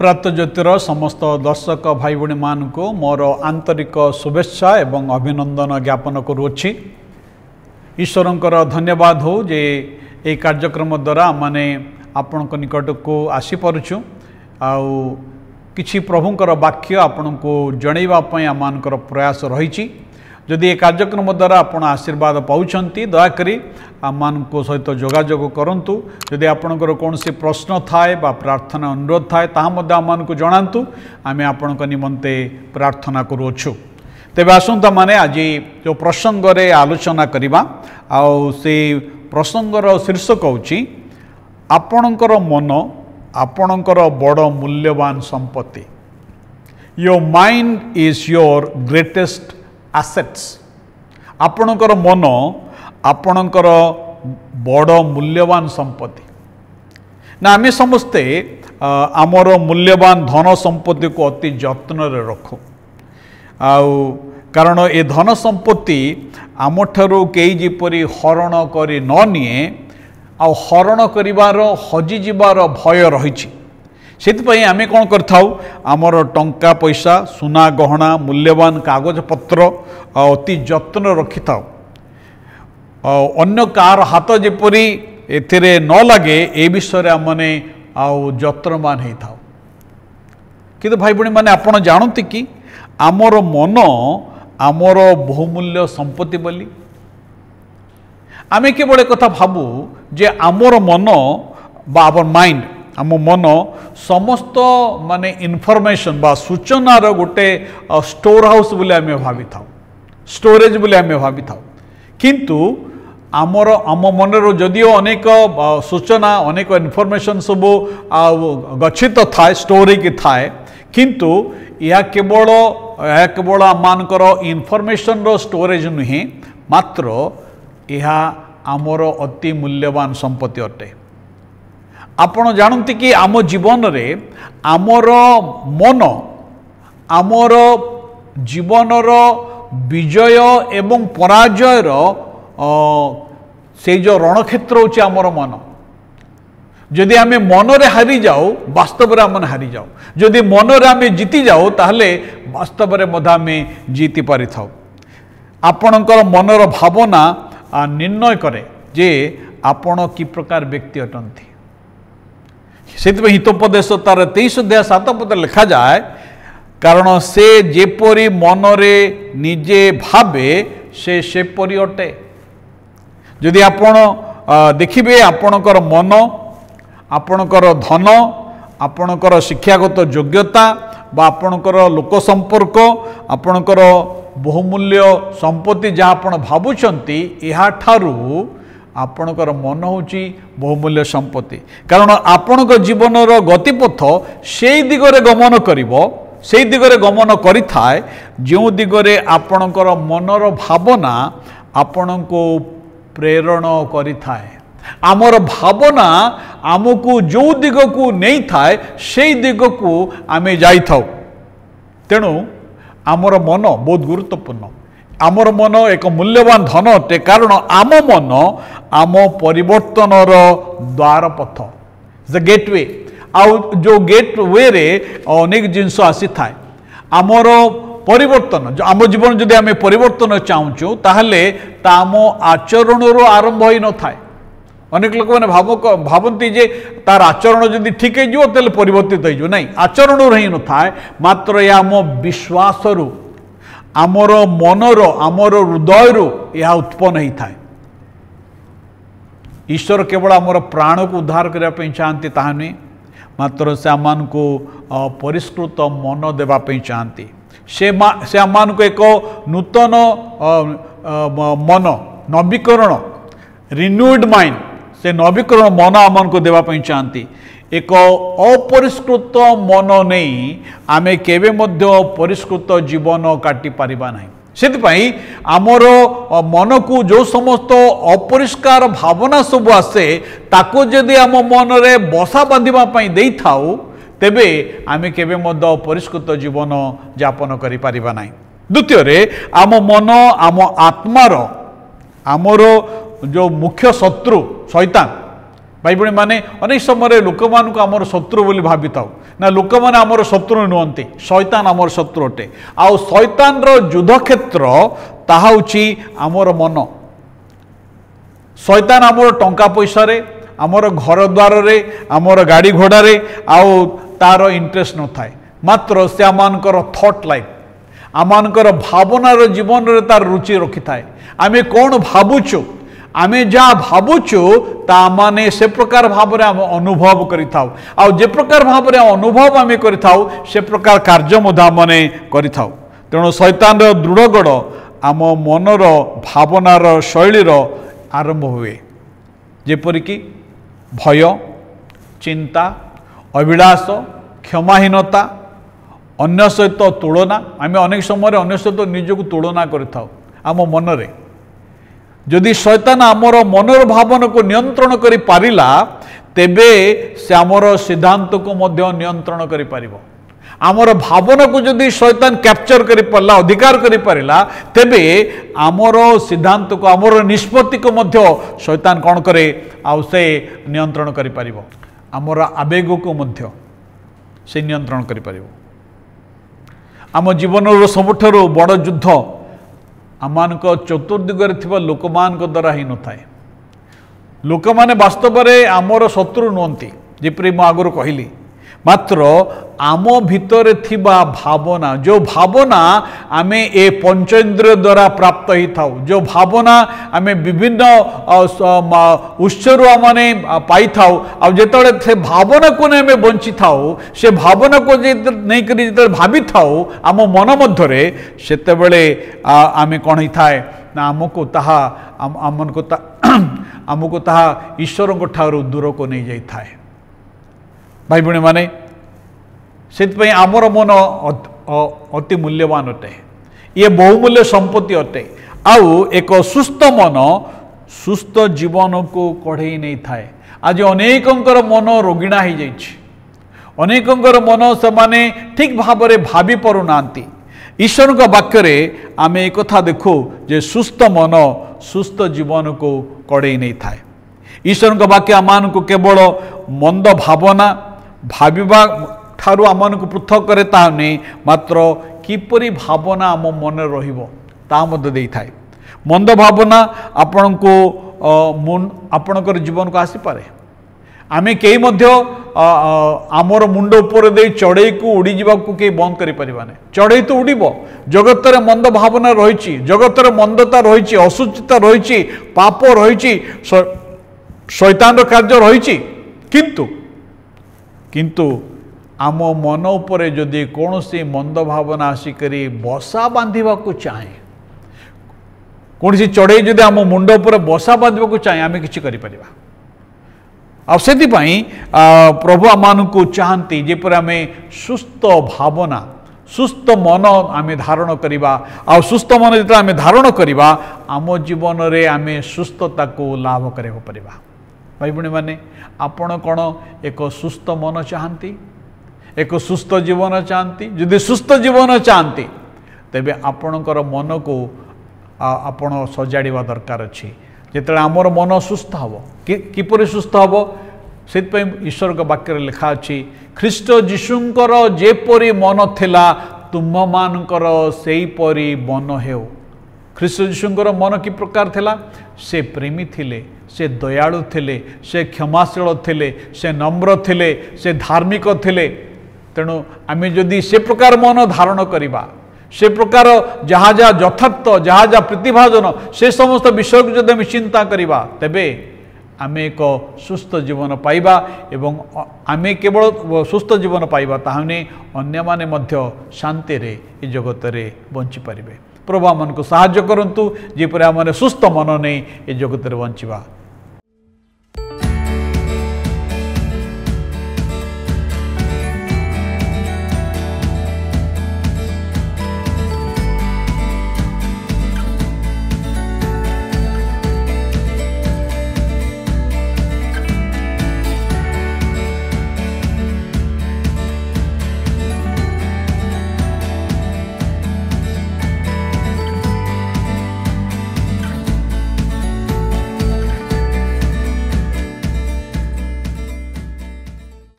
प्रात ज्योतिर समस्त दर्शक भाई भाई मान को मोर आंतरिक शुभेच्छा एवं अभिनंदन ज्ञापन करुच्ची। ईश्वरंकर धन्यवाद हो जे ये कार्यक्रम द्वारा माने आपण निकट को आसी पारुछु आउ किछि प्रभुंकर वाक्य आपण को जनइबा आमानकर प्रयास रही। जदि ये कार्यक्रम द्वारा आपण आशीर्वाद पाउछंती दयाकरी आमान को सहित जोगाजोग करंतु। जदि आपणकर कौन से प्रश्न थाए बा प्रार्थना अनुरोध थाए ताहा मध्य आमान को जणांतु, आमे आपणक निमंते प्रार्थना करूछु। तेबे आसंता माने आज जो प्रसंग रे आलोचना करिबा आउ से प्रसंगर शीर्षक होची आपणकर मन आपणकर बड़ मूल्यवान संपत्ति। Your mind is your greatest assets. आपणकर मन आपणकर बड़ मूल्यवान संपत्ति ना। आमे समस्ते आमर मूल्यवान धन संपत्ति को अति जत्न रे रखु आउ कारण ए धन संपत्ति आमठारु केई जिपरि हरण करी न निए आ हरण करिवार हजि जिबार भय रहिछि। सेतिपई आमे कोन करथाउ आमर टंका पैसा सुना गहना मूल्यवान कागज पत्र अति जत्न रखिथाउ। अन्य कार हाथ जेपरी एथिरे न लगे ए विषय आमने आउ जत्नवान होता। किंतु भाई भाई माने आपण जानते कि आमर मन आमर बहुमूल्य संपत्ति बोली। आमे केवल कथा भाबू जे आमर मन बा आवर माइंड आम मन समस्त माने इनफॉरमेशन बा सूचनार गोटे स्टोर हाउस बोले आमे भाबी थाउ, स्टोरेज बोले आमे भाबी थाउ। किंतु आमर आम मनर जदिओ अनेक सूचना अनेक इनफॉरमेशन सब गच्छित थाए स्टोर की थाए, किंतु यह केवल आमानकर इनफॉरमेशन रो स्टोरेज नुहे, मात्र यह आमर अति मूल्यवान संपत्ति अटे। आपण जानते कि आम जीवन रे आमर मन आमर जीवनर विजय एवं पराजयर से जो रणक्षेत्र होची आमर मन। जदि आमे मन रे हारी जाओ वास्तव रे आमन हारी जाओ, जदि मन रे आमे जीति जाओ ताहले वास्तव रे मधा आमे जीति पारि थाओ। आपणकर मनर भावना निर्णय करे जे आपण कि प्रकार व्यक्ति अटंती। सेतिपई हितोपदेश तार 23 अध्याय 7 पद लिखा जाए, कारण से जेपरी मनरे निजे भावे से सेपरी अटे। जदि आपण देखिबे आपणकर मन आपणकर धन आपणकर शिक्षागत योग्यता बा आपणकर लोक संपर्क आपणकर बहुमूल्य संपत्ति जहाँ आपण भावुचंती या ठारू आपणकर मन होची बहुमूल्य संपत्ति। कारण आपणकर जीवनर गतिपथ से दिगरे गमन करिवो, से दिगरे गमन करिथाए जो दिगरे आपणकर मनर भावना आपणको प्रेरण करिथाए। आमर भावना आमको जो दिग को नहीं थाए से दिग को आमे जाई थाउ। तेणु आमर मन बहुत गुरुत्वपूर्ण। आमर मन एक मूल्यवान धन अटे, कारण आम मन आम परिवर्तनर द्वार पथ, द गेटवे। आउ जो गेटवे रे अनेक जिनस आसी थाए। आमर परिवर्तन आम जीवन जदि आमे परिवर्तन चाहूँ ताहले आम आचरण आरंभ हो न थाए। अनेक लोक मैंने भावती जे तार आचरण जदि ठीक हो तेल परिवर्तित हो नहीं, आचरण ही न थाए, मात्र या आम विश्वास रु आमर मनर आमर हृदय रु यह उत्पन्न ही थाए। ईश्वर केवल आमर प्राण को उद्धार करने चाहती ताहा नुहे, मात्र से आमान को परिष्कृत मन देवाई चाहती। से आमान को एक नूतन मन नवीकरण रिन्यूड माइंड से नवीकरण मन आमान को देवाई चाहती। एक अपरिष्कृत मन नहीं आमे केबे मध्य परिष्कृत जीवन काटी पारिबा नहीं। सेतिपई आमर मन को जो समस्त अपरिष्कार भावना सब आसे ताको जदि आम मन रे बसा बांधिबा पई देई थाउ तेबे आमे केबे मध्य परिष्कृत जीवन यापन करि पारिबा नहीं। द्वितीय रे आम मन आम आत्मार आमर जो मुख्य शत्रु शैतान भाई भाई माने अनेक समय लोक मान आमर शत्रु बोली भावी था ना लोक मैंने आमर शत्रु नुहति शैतान आमर शत्रु अटे आउ शैतान युद्ध क्षेत्र ताहा होची आमर मन शैतान आमर टंका पैसा रे आमर घर द्वार रे आमर गाड़ी घोड़ा रे आउ तार इंटरेस्ट न थाए मात्र से आमानकर थॉट लाइफ आमानकर भावनार जीवन रे तार रुचि रखि थाए आमे कौन भावुचु आमे जा भावुचु ता माने से प्रकार भाव रे आम अनुभव करि थाउ आ जे प्रकार भाव रे अनुभव आमे करि थाउ से प्रकार कार्य मधा माने करि थाउ तेणु शैतान रो दृढ़गढ़ आम मनर भावनार शैलीर आरंभ हुए जेपरिकी भय चिंता अभिलाष क्षमाहीनता अन्य सहित तुलना आम अनेक समय अन्य सहित निजक तुलना करिथाउ आम मनरे जदि शैतान आमर मनर भावना को नियंत्रण करि पारिला तेबे से आमर सिद्धांत को मध्य नियंत्रण करि पारिबो आमर भावना को जदि शैतान कैप्चर करि पारला अधिकार करि पारिला तेबे आमर सिद्धांत को आमर निष्पत्ति को मध्य शैतान कौन करे आ से नियंत्रण करि पारिबो आमर आवेग को मध्य से नियंत्रण करि पारिबो आम जीवन सबुठारु बड़ युद्ध आमान चतुर्दिगरे थिबा लोक मान द्वारा ही न थाए लोक माने वास्तव में आमर शत्रु नुहति जेपरि मु आगुरु कहली मात्र आम भितर थिबा भावना जो भावना आमे ए पंचेंद्रिय द्वारा प्राप्त ही थाउ जो भावना आमे विभिन्न उत्सरु आमने पाई थाउ आ जेतळे से भावना को ने आमे बंची थाउ से भावना को जे नै करी जेतळे भाबी थाउ आम मन मध्यरे सेतेबेले आमे कोन ही थाए ना आमको ताहा आमको ताहा ईश्वर को ठारू दूर को नहीं जाई थाए भाई भणी माने से आमर मन अति मूल्यवान अटे ये बहुमूल्य संपत्ति अटे आउ एक सुस्थ मन सुस्थ जीवन को कढ़ई नहीं थाए आज अनेकंकर मन रोगिणा हो जाइछि अनेकंकर मन से माने ठीक भाव में भावी पारुनांती ईश्वर का वाक्य रे आमे एक कथा देखो जे सुस्थ मन सुस्थ जीवन को कढ़ई नहीं थाए ईश्वर का वाक्य आमान को केवल मंद भावना भाविबा ठारू आमान को पृथक करे ता नहीं मात्र किपरि भावना आम मन रहिबो ता मध्य देई थाए मंद भावना आपण को आपणकर जीवन को आसी पारे आमे केई मध्य आमर मुंड ऊपर दे चढ़ई को उड़ी जीवा को के बंद करि परिबाने चढ़ई तो उड़ीबो जगत रे मंद भावना रहिछि जगत रे मंदता रहिछि असुचिता रहिछि पाप रहिछि शैतान रो कार्य रहिछि किंतु आम मन उपरे जदि कौन सी मंद भावना आसिक बसा बांधा को चाहे कौन सी चढ़ई जदि आम मुंड उपर बसा बांधा को चाहे आम कि से प्रभु आम को चाहती जेपर आम सुस्थ भावना सुस्थ मन आम धारण करवा आ सुस्थ मन जो आम धारण करवा आम जीवन में आम सुस्थता को लाभ कर भाई भणी मैंने आपण कौन एक सुस्थ मन चाहती एक सुस्थ जीवन चाहती जदि सुस्थ जीवन चाहती तेबे आपणकर मन को आपण सजाड़ा दरकार अच्छी जिते आमर मन सुस्थ हम किपर सुस्थ हम से ईश्वर का वाक्य लिखा अच्छी ख्रीष्ट जीशुंकर जेपरी मन थिला तुम मानकर सेहीपरी मन हेउ ख्रीष्ट जीशुंकर मन कि प्रकार थिला से प्रेमी थिले से दयालु थिले से क्षमाशील थिले से नम्र थिले से धार्मिक थिले तेणु आम जदि से प्रकार मन धारण करवा से प्रकार जहाँ जहाँ यथार्थ जहाँ जहाँ प्रतिभाजन से समस्त विषय को जब आम चिंता करवा तेबे आम एक सुस्थ जीवन पाइबा एवं आम केवल सुस्थ जीवन पाइबा ताहने अन्य माने मध्य शांति रे ए जगत रे बंची पारिबे प्रभु आमन को साहाय्य करंतु जेपरि आमने सुस्थ मन नहीं ए जगत रे बंचिबा